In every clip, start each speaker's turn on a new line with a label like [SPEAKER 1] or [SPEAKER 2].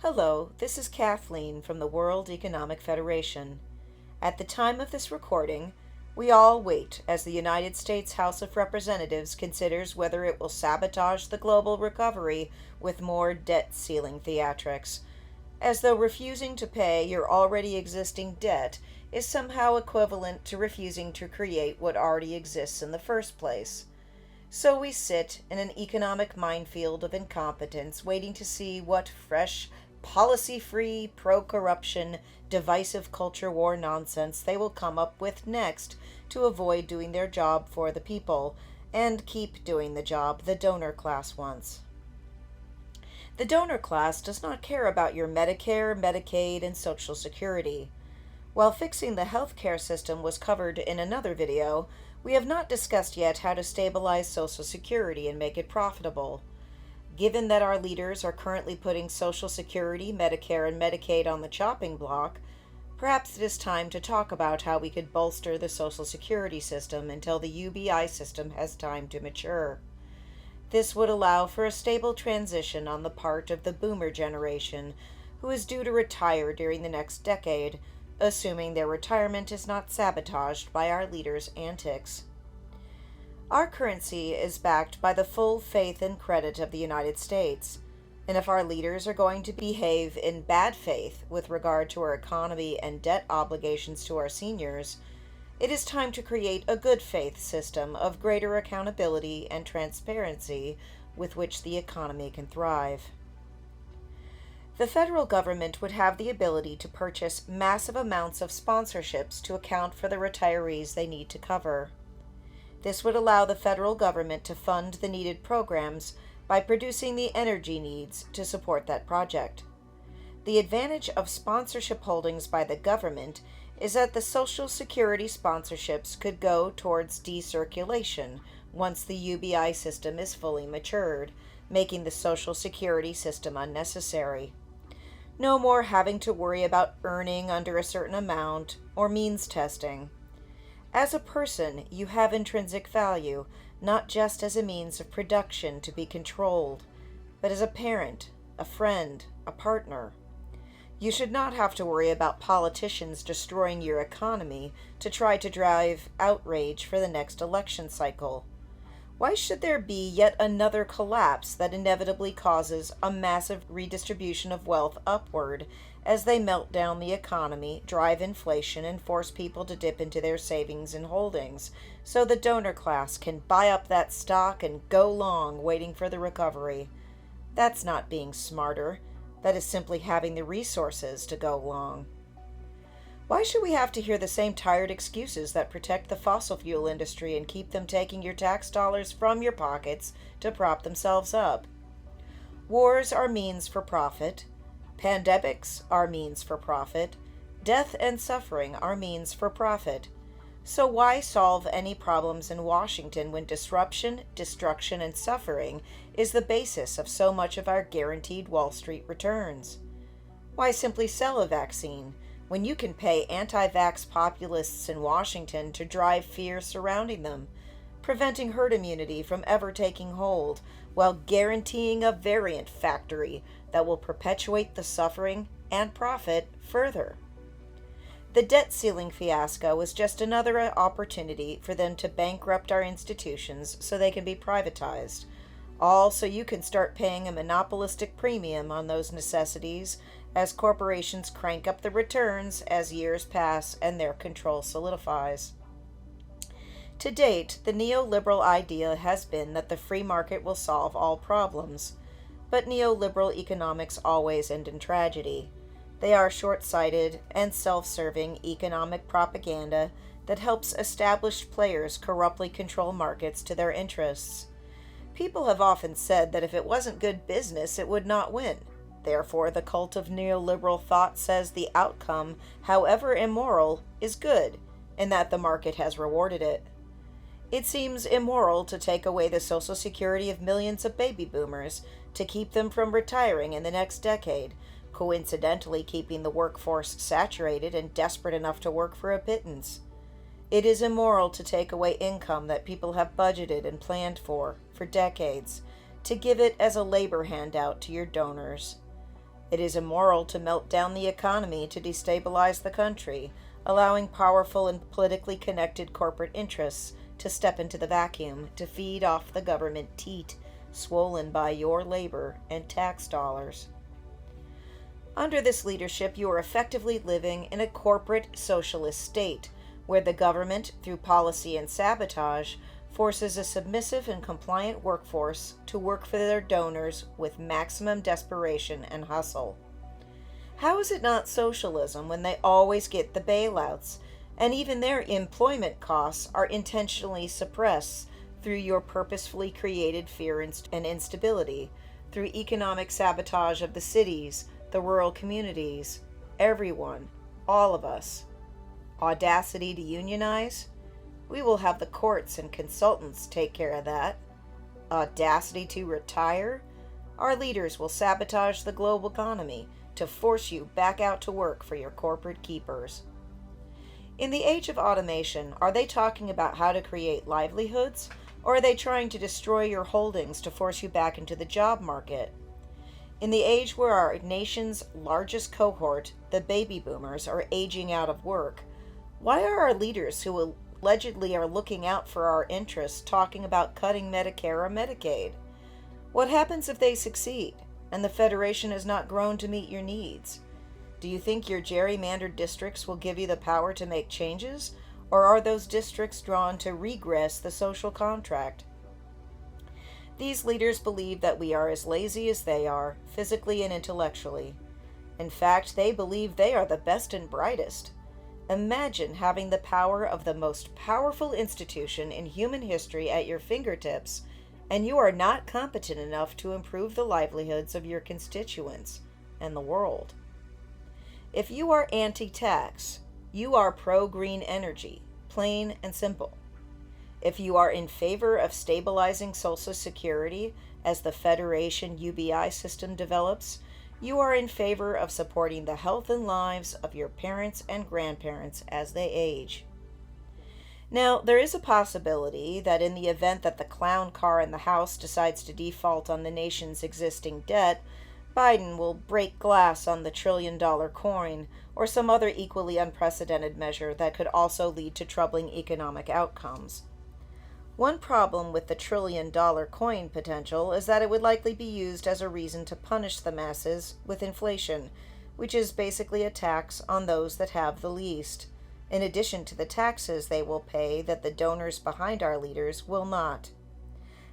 [SPEAKER 1] Hello, this is Kathleen from the World Economic Federation. At the time of this recording, we all wait as the United States House of Representatives considers whether it will sabotage the global recovery with more debt ceiling theatrics, as though refusing to pay your already existing debt is somehow equivalent to refusing to create what already exists in the first place. So we sit in an economic minefield of incompetence, waiting to see what fresh, policy-free, pro-corruption, divisive culture war nonsense they will come up with next to avoid doing their job for the people, and keep doing the job the donor class wants. The donor class does not care about your Medicare, Medicaid, and Social Security. While fixing the healthcare system was covered in another video, we have not discussed yet how to stabilize Social Security and make it profitable. Given that our leaders are currently putting Social Security, Medicare, and Medicaid on the chopping block, perhaps it is time to talk about how we could bolster the Social Security system until the UBI system has time to mature. This would allow for a stable transition on the part of the boomer generation, who is due to retire during the next decade, assuming their retirement is not sabotaged by our leaders' antics. Our currency is backed by the full faith and credit of the United States, and if our leaders are going to behave in bad faith with regard to our economy and debt obligations to our seniors, it is time to create a good faith system of greater accountability and transparency with which the economy can thrive. The federal government would have the ability to purchase massive amounts of sponsorships to account for the retirees they need to cover. This would allow the federal government to fund the needed programs by producing the energy needs to support that project. The advantage of sponsorship holdings by the government is that the Social Security sponsorships could go towards decirculation once the UBI system is fully matured, making the Social Security system unnecessary. No more having to worry about earning under a certain amount or means testing. As a person, you have intrinsic value, not just as a means of production to be controlled, but as a parent, a friend, a partner. You should not have to worry about politicians destroying your economy to try to drive outrage for the next election cycle. Why should there be yet another collapse that inevitably causes a massive redistribution of wealth upward as they melt down the economy, drive inflation, and force people to dip into their savings and holdings so the donor class can buy up that stock and go long waiting for the recovery? That's not being smarter. That is simply having the resources to go long. Why should we have to hear the same tired excuses that protect the fossil fuel industry and keep them taking your tax dollars from your pockets to prop themselves up? Wars are means for profit. Pandemics are means for profit. Death and suffering are means for profit. So why solve any problems in Washington when disruption, destruction, and suffering is the basis of so much of our guaranteed Wall Street returns? Why simply sell a vaccine when you can pay anti-vax populists in Washington to drive fear surrounding them, preventing herd immunity from ever taking hold, while guaranteeing a variant factory that will perpetuate the suffering and profit further? The debt ceiling fiasco is just another opportunity for them to bankrupt our institutions so they can be privatized, all so you can start paying a monopolistic premium on those necessities as corporations crank up the returns as years pass and their control solidifies. To date, the neoliberal idea has been that the free market will solve all problems, but neoliberal economics always end in tragedy. They are short-sighted and self-serving economic propaganda that helps established players corruptly control markets to their interests. People have often said that if it wasn't good business, it would not win. Therefore, the cult of neoliberal thought says the outcome, however immoral, is good, and that the market has rewarded it. It seems immoral to take away the Social Security of millions of baby boomers to keep them from retiring in the next decade, coincidentally keeping the workforce saturated and desperate enough to work for a pittance. It is immoral to take away income that people have budgeted and planned for decades, to give it as a labor handout to your donors. It is immoral to melt down the economy to destabilize the country, allowing powerful and politically connected corporate interests to step into the vacuum to feed off the government teat, swollen by your labor and tax dollars. Under this leadership, you are effectively living in a corporate socialist state, where the government, through policy and sabotage, forces a submissive and compliant workforce to work for their donors with maximum desperation and hustle. How is it not socialism when they always get the bailouts, and even their employment costs are intentionally suppressed through your purposefully created fear and instability, through economic sabotage of the cities, the rural communities, everyone, all of us? Audacity to unionize? We will have the courts and consultants take care of that. Audacity to retire? Our leaders will sabotage the global economy to force you back out to work for your corporate keepers. In the age of automation, are they talking about how to create livelihoods, or are they trying to destroy your holdings to force you back into the job market? In the age where our nation's largest cohort, the baby boomers, are aging out of work, why are our leaders who allegedly are looking out for our interests talking about cutting Medicare or Medicaid? What happens if they succeed and the Federation has not grown to meet your needs? Do you think your gerrymandered districts will give you the power to make changes, or are those districts drawn to regress the social contract? These leaders believe that we are as lazy as they are, physically and intellectually. In fact, they believe they are the best and brightest. Imagine having the power of the most powerful institution in human history at your fingertips, and you are not competent enough to improve the livelihoods of your constituents and the world. If you are anti-tax, you are pro-green energy, plain and simple. If you are in favor of stabilizing Social Security as the Federation UBI system develops, you are in favor of supporting the health and lives of your parents and grandparents as they age. Now, there is a possibility that in the event that the clown car in the House decides to default on the nation's existing debt, Biden will break glass on the trillion-dollar coin or some other equally unprecedented measure that could also lead to troubling economic outcomes. One problem with the trillion-dollar coin potential is that it would likely be used as a reason to punish the masses with inflation, which is basically a tax on those that have the least, in addition to the taxes they will pay that the donors behind our leaders will not.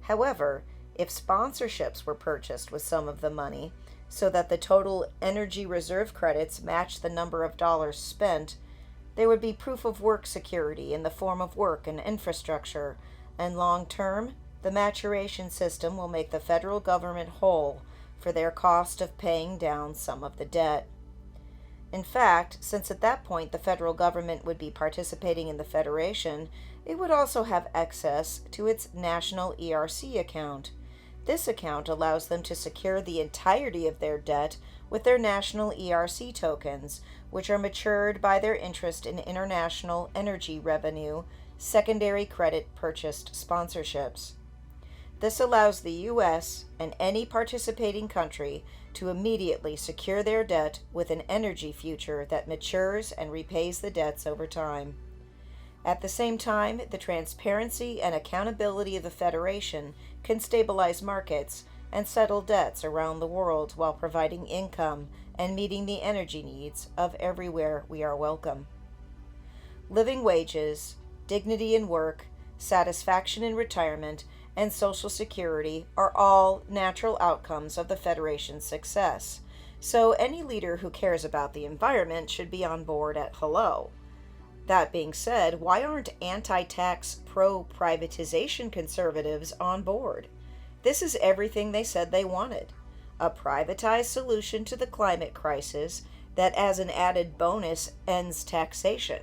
[SPEAKER 1] However, if sponsorships were purchased with some of the money, so that the total energy reserve credits match the number of dollars spent, there would be proof of work security in the form of work and infrastructure, and long term, the maturation system will make the federal government whole for their cost of paying down some of the debt. In fact, since at that point the federal government would be participating in the Federation, it would also have access to its national ERC account. This account allows them to secure the entirety of their debt with their national ERC tokens, which are matured by their interest in international energy revenue, secondary credit purchased sponsorships. This allows the U.S. and any participating country to immediately secure their debt with an energy future that matures and repays the debts over time. At the same time, the transparency and accountability of the Federation can stabilize markets and settle debts around the world while providing income and meeting the energy needs of everywhere we are welcome. Living wages, dignity in work, satisfaction in retirement, and Social Security are all natural outcomes of the Federation's success, so any leader who cares about the environment should be on board at hello. That being said, why aren't anti-tax, pro-privatization conservatives on board? This is everything they said they wanted. A privatized solution to the climate crisis that, as an added bonus, ends taxation,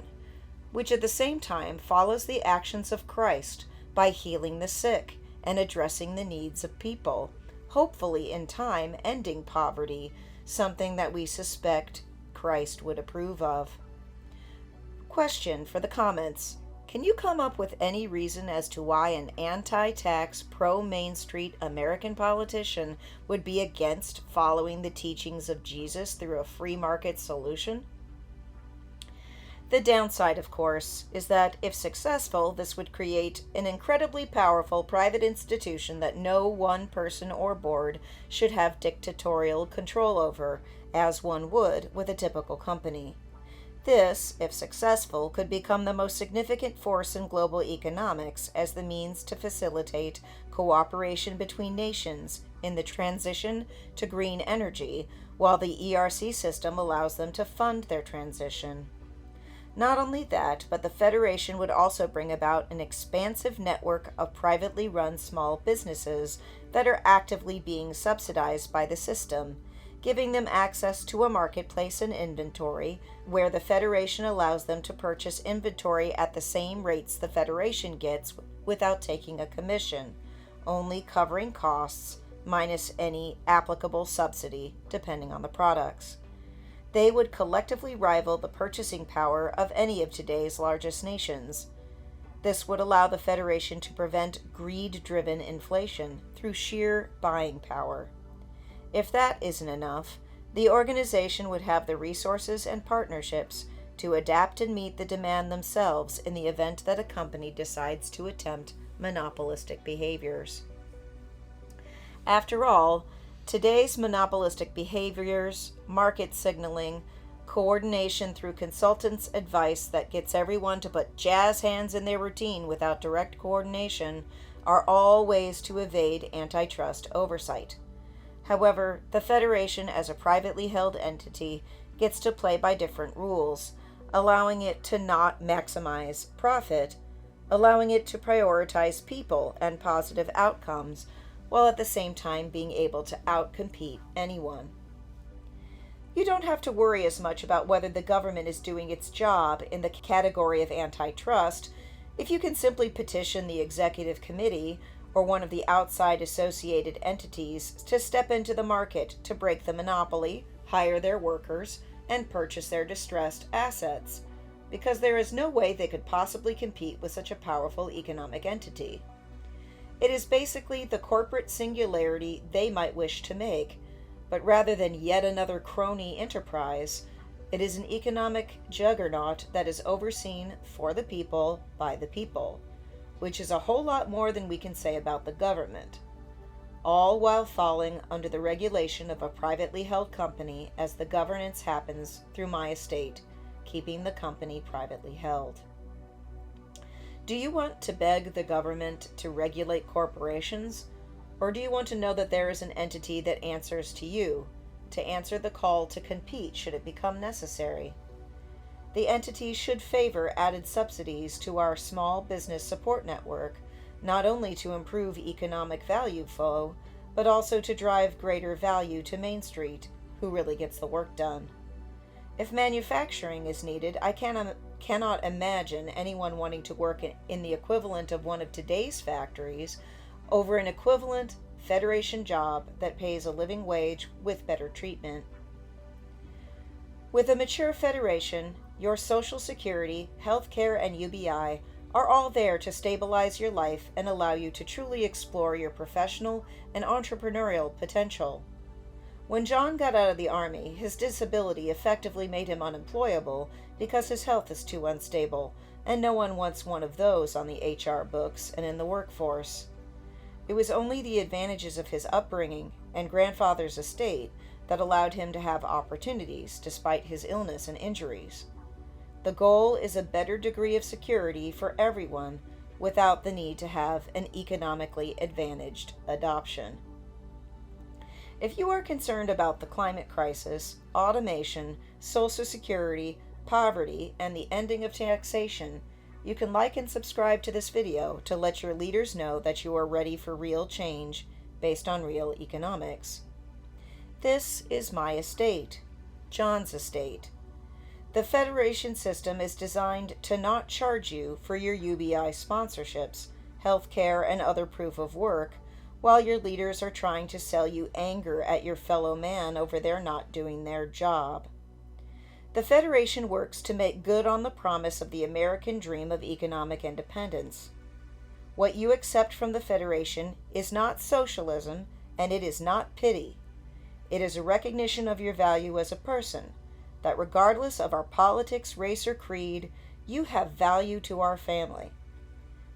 [SPEAKER 1] which at the same time follows the actions of Christ by healing the sick and addressing the needs of people, hopefully in time ending poverty, something that we suspect Christ would approve of. Question for the comments. Can you come up with any reason as to why an anti-tax, pro-Main Street American politician would be against following the teachings of Jesus through a free market solution? The downside, of course, is that if successful, this would create an incredibly powerful private institution that no one person or board should have dictatorial control over, as one would with a typical company. This, if successful, could become the most significant force in global economics as the means to facilitate cooperation between nations in the transition to green energy, while the ERC system allows them to fund their transition. Not only that, but the Federation would also bring about an expansive network of privately run small businesses that are actively being subsidized by the system, giving them access to a marketplace and inventory where the Federation allows them to purchase inventory at the same rates the Federation gets without taking a commission, only covering costs minus any applicable subsidy, depending on the products. They would collectively rival the purchasing power of any of today's largest nations. This would allow the Federation to prevent greed-driven inflation through sheer buying power. If that isn't enough, the organization would have the resources and partnerships to adapt and meet the demand themselves in the event that a company decides to attempt monopolistic behaviors. After all, today's monopolistic behaviors, market signaling, coordination through consultants' advice that gets everyone to put jazz hands in their routine without direct coordination, are all ways to evade antitrust oversight. However, the Federation as a privately held entity gets to play by different rules, allowing it to not maximize profit, allowing it to prioritize people and positive outcomes, while at the same time being able to outcompete anyone. You don't have to worry as much about whether the government is doing its job in the category of antitrust if you can simply petition the executive committee or one of the outside associated entities to step into the market to break the monopoly, hire their workers, and purchase their distressed assets, because there is no way they could possibly compete with such a powerful economic entity. It is basically the corporate singularity they might wish to make, but rather than yet another crony enterprise, it is an economic juggernaut that is overseen for the people by the people, which is a whole lot more than we can say about the government, all while falling under the regulation of a privately held company as the governance happens through my estate, keeping the company privately held. Do you want to beg the government to regulate corporations, or do you want to know that there is an entity that answers to you, to answer the call to compete should it become necessary? The entity should favor added subsidies to our small business support network, not only to improve economic value flow, but also to drive greater value to Main Street, who really gets the work done. If manufacturing is needed, I cannot imagine anyone wanting to work in the equivalent of one of today's factories over an equivalent Federation job that pays a living wage with better treatment. With a mature Federation, your Social Security, health care, and UBI are all there to stabilize your life and allow you to truly explore your professional and entrepreneurial potential. When John got out of the Army, his disability effectively made him unemployable because his health is too unstable, and no one wants one of those on the HR books and in the workforce. It was only the advantages of his upbringing and grandfather's estate that allowed him to have opportunities despite his illness and injuries. The goal is a better degree of security for everyone without the need to have an economically advantaged adoption. If you are concerned about the climate crisis, automation, Social Security, poverty, and the ending of taxation, you can like and subscribe to this video to let your leaders know that you are ready for real change based on real economics. This is my estate, John's estate. The Federation system is designed to not charge you for your UBI sponsorships, health care, and other proof of work, while your leaders are trying to sell you anger at your fellow man over their not doing their job. The Federation works to make good on the promise of the American dream of economic independence. What you accept from the Federation is not socialism, and it is not pity. It is a recognition of your value as a person, that regardless of our politics, race, or creed, you have value to our family.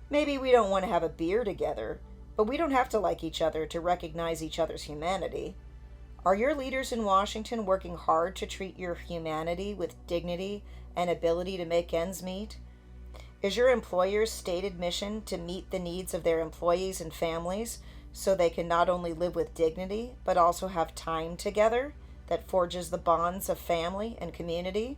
[SPEAKER 1] Maybe we don't want to have a beer together, but we don't have to like each other to recognize each other's humanity. Are your leaders in Washington working hard to treat your humanity with dignity and ability to make ends meet? Is your employer's stated mission to meet the needs of their employees and families so they can not only live with dignity, but also have time together that forges the bonds of family and community?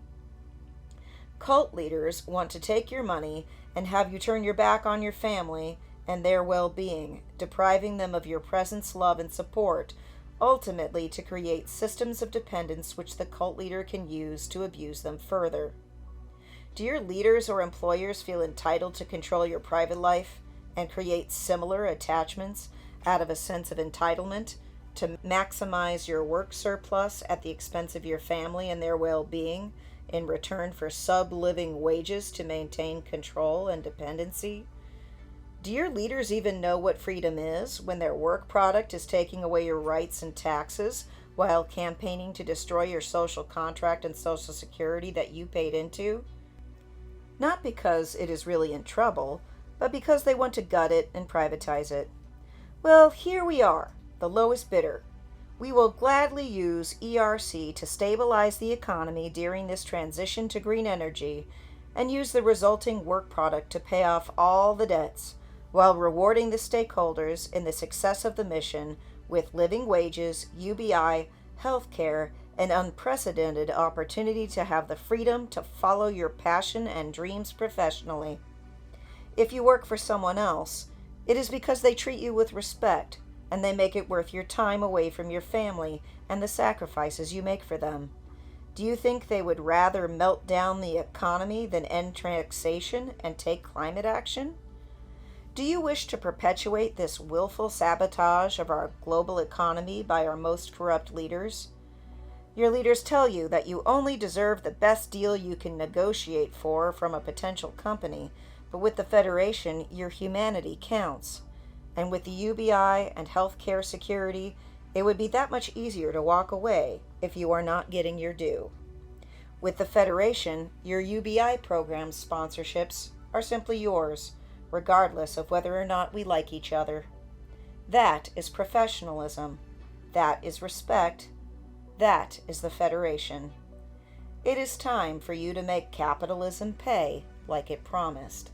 [SPEAKER 1] Cult leaders want to take your money and have you turn your back on your family and their well-being, depriving them of your presence, love, and support, ultimately to create systems of dependence which the cult leader can use to abuse them further. Do your leaders or employers feel entitled to control your private life and create similar attachments out of a sense of entitlement to maximize your work surplus at the expense of your family and their well-being in return for sub-living wages to maintain control and dependency? Do your leaders even know what freedom is when their work product is taking away your rights and taxes while campaigning to destroy your social contract and Social Security that you paid into? Not because it is really in trouble, but because they want to gut it and privatize it. Well, here we are, the lowest bidder. We will gladly use ERC to stabilize the economy during this transition to green energy and use the resulting work product to pay off all the debts while rewarding the stakeholders in the success of the mission with living wages, UBI, health care, and unprecedented opportunity to have the freedom to follow your passion and dreams professionally. If you work for someone else, it is because they treat you with respect and they make it worth your time away from your family and the sacrifices you make for them. Do you think they would rather melt down the economy than end taxation and take climate action? Do you wish to perpetuate this willful sabotage of our global economy by our most corrupt leaders? Your leaders tell you that you only deserve the best deal you can negotiate for from a potential company, but with the Federation, your humanity counts. And with the UBI and health care security, it would be that much easier to walk away if you are not getting your due. With the Federation, your UBI program sponsorships are simply yours, regardless of whether or not we like each other. That is professionalism. That is respect. That is the Federation. It is time for you to make capitalism pay like it promised.